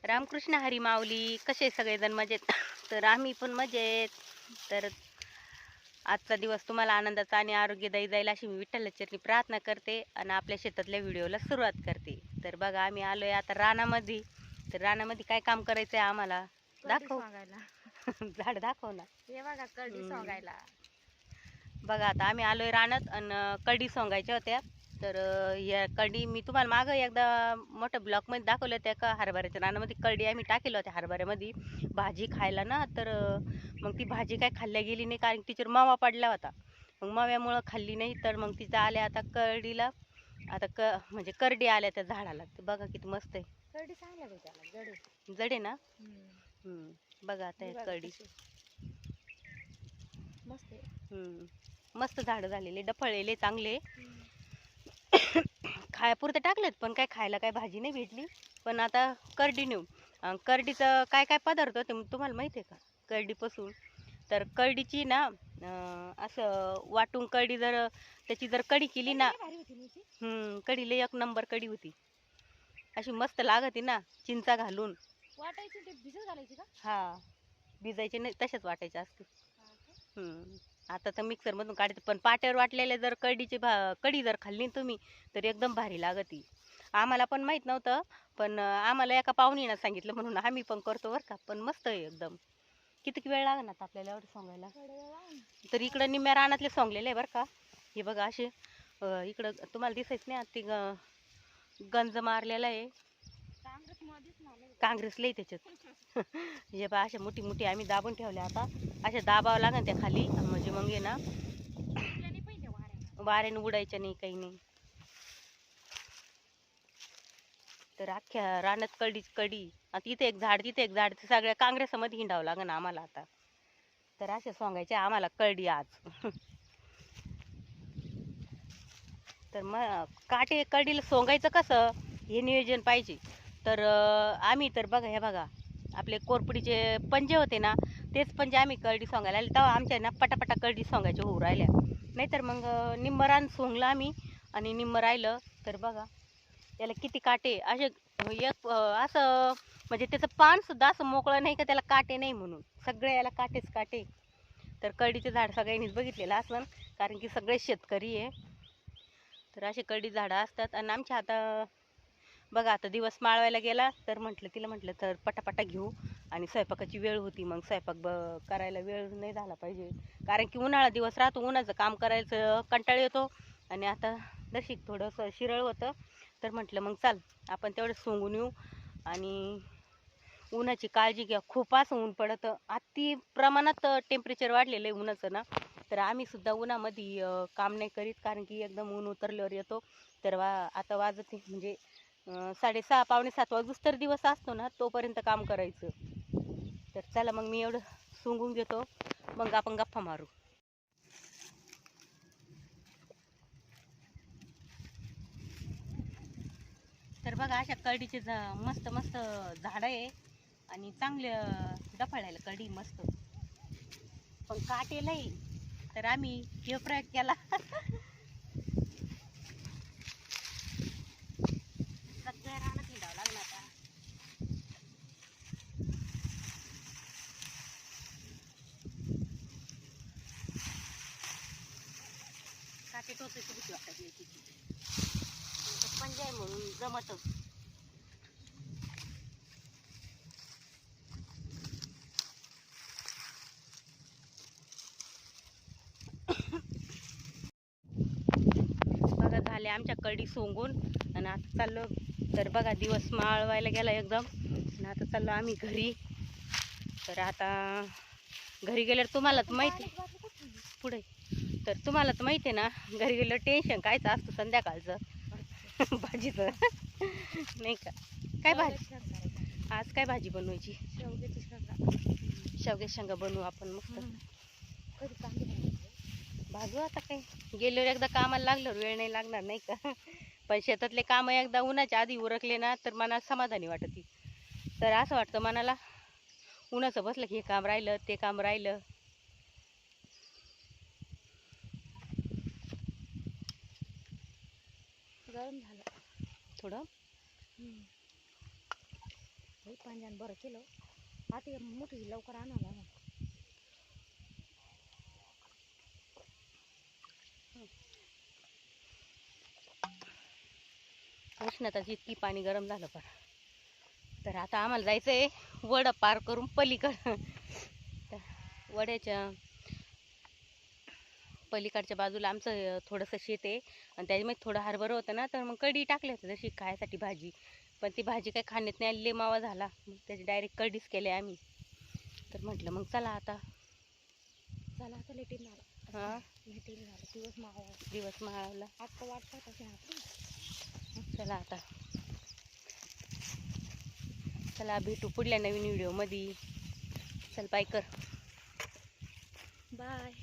रामकृष्ण हरी माऊली. कसे सगळेजण मजेत? तर आम्ही पण मजेत. तर आजचा दिवस तुम्हाला आनंदाचा आणि आरोग्यदायी जाईल अशी मी विठ्ठलाचरणी प्रार्थना करते आणि आपल्या शेतातल्या व्हिडिओला सुरुवात करते. तर बघा आम्ही आलोय आता रानामध्ये. तर रानामध्ये काय काम करायचंय आम्हाला दाखव. झाड दाखव ना. हे बघा करडी सोंगायला. बघा आता आम्ही आलोय रानात आणि कडी सोंगायच्या होत्या. तर या कडी मी तुम्हाला मागं एकदा मोठ्या ब्लॉकमध्ये दाखवलं त्या का हरभऱ्याच्या रानामध्ये कडी आम्ही टाकेल होत्या हरभऱ्यामध्ये भाजी खायला ना. तर मग ती भाजी काय खाल्ल्या गेली नाही कारण तिच्यावर मावा पडला होता. मग माव्यामुळं खाल्ली नाही. तर मग तिथं आल्या आता कढीला आता म्हणजे करडी आल्या त्या झाडाला. तर बघा किती मस्त आहे. करडी चांगल्या बाई त्याला जड जडे ना. आहे. बघा आता हे कडी मस्त आहे. मस्त झाड झालेले डफळलेले चांगले. खायापुरते टाकलेत पण काय खायला काय भाजी नाही भेटली. पण आता करडी नेऊ. करडीचं काय काय पदार्थ होते तुम्हाला माहिती आहे का करडीपासून? तर करडीची ना असं वाटून करडी जर त्याची जर कढी केली ना. कढीला एक नंबर कढी होती. अशी मस्त लागते ना चिंचा घालून. वाटायची ते भिजत घालायची का? हा भिजायचे नाही तशाच वाटायचे असते. आता तर मिक्सर मधून काढते पण पाट्यावर वाटलेले जर कढीची कढी जर खाल्ली तुम्ही तर एकदम भारी लागती. आम्हाला पण माहित नव्हतं पण आम्हाला एका पाहुणीनं सांगितलं म्हणून आम्ही पण करतो बरं का. पण मस्त आहे एकदम. किती वेळ लागणार आपल्याला एवढं सोंगायला? तर इकडं निम्म्या रानातले सोंगलेले आहे बरं का. हे बघा असे इकडं तुम्हाला दिसायच नाही ती गंज मारलेला आहे. काँग्रेस लई त्याच्यात. हे बा अशा मोठी मोठी आम्ही दाबून ठेवल्या आता अशा दाबावं लागेल त्या खाली म्हणजे मग ये ना वाऱ्याने उडायच्या नाही काही नाही. तर अख्ख्या रानात कडी आता इथे एक झाड तिथे एक झाड सगळ्या काँग्रेसमध्ये हिंडावं लागेल आम्हाला आता. तर असे सोंगायचे आम्हाला कडी आज. तर मग काटे कडीला सोंगायचं कसं हे नियोजन पाहिजे. तर आम्ही तर बघा हे बघा आपले कोरपडीचे पंजे होते ना तेच पंजे आम्ही करडी सोंगायला आले तेव्हा आमच्या ना पटापटा करडी सोंगायच्या होऊ राहिल्या. नाहीतर मग निम्म रान सोंगलं आम्ही आणि निम्म राहिलं. तर बघा त्याला किती काटे असे एक असं म्हणजे त्याचं पान सुद्धा असं मोकळं नाही का त्याला काटे नाही म्हणून सगळे याला काटेच काटे. तर करडीचे झाड सगळ्यांनीच बघितलेलं असन कारण की सगळे शेतकरी आहे. तर असे करडी झाडं असतात आणि आमच्या आता बघा आता दिवस माळवायला गेला तर तिला म्हटलं तर पटापटा घेऊ आणि स्वयंपाकाची वेळ होती मग स्वयंपाक करायला वेळ नाही झाला पाहिजे कारण की उन्हाळा दिवस राहतो उन्हाचं काम करायचं कंटाळ येतो. आणि आता नशीब थोडंसं शिरळ होतं तर म्हटलं मग चाल आपण तेवढं सोंगून येऊ. आणि उन्हाची काळजी घ्या खूप असं ऊन पडतं अति प्रमाणात टेम्परेचर वाढलेलं आहे उन्हाचं ना. तर आम्ही सुद्धा उन्हामध्ये काम नाही करीत कारण की एकदम ऊन उतरल्यावर येतो. तर आता वाजते म्हणजे 6:30 पावणे 7 वाजूस तर दिवस असतो ना तोपर्यंत काम करायचं. तर चला मग मी एवढं सोंगून घेतो मग आपण गप्पा मारू. तर बघा अशा करडीचे मस्त मस्त झाडं आहे आणि चांगले डफळायला करडी मस्त पण काटे नाही. तर आम्ही हे प्रयोग केला. सगळ्या रानात हिंडावं लागलं आता. काटे टोचायची भीती वाटायची तिची पंजे आहे म्हणून जमत. बघा झाले आमच्या करडी सोंगून आणि आता चाललो. तर बघा दिवस माळवायला गेला एकदम आणि आता चाललो आम्ही घरी. तर आता घरी गेल्यावर तुम्हाला तर माहिती पुढे तर तुम्हाला तर माहिती आहे ना घरी गेल्यावर टेन्शन कायचं असतं संध्याकाळचं. भाजीचं नाही का. काय भाजी आज काय भाजी बनवायची? शेवग्याची शेंगा बनवू आपण मस्त. भाजू आता काय गेल्यावर एकदा कामाला लागल्यावर वेळ नाही लागणार नाही का. पण शेतातले काम एकदा उन्हाच्या आधी उरकले ना तर मनाला समाधानी वाटते. तर असं वाटतं मनाला उन्हाचं बसलं की हे काम राहिलं ते काम राहिलं. गरम झालं थोडं झाली पाण्यानं बरं केलं. आता हे मोठी लवकर आणावं लागेल. उष्णताच इतकी पाणी गरम झालं पण. तर आता आम्हाला जायचंय वड पार करून पलीकडं. तर वड्याच्या पलीकडच्या बाजूला आमचं थोडंसं शेत आहे आणि त्याच्यामध्ये थोडं हरभरं होतं ना, तर मग कढी टाकले होते जशी खायसाठी भाजी. पण ती भाजी काही खाण्यात नाही आली, मावा झाला. मग त्याची डायरेक्ट कढीच केले आम्ही. तर म्हटलं मग चला आता लेटीन झालं. हां लेटीन झालं. दिवस माळवला. आता वाट पाहत असेल आपली. चला आता चला भेटू पुढल्या नवीन व्हिडिओमध्ये. चल बाय कर. बाय.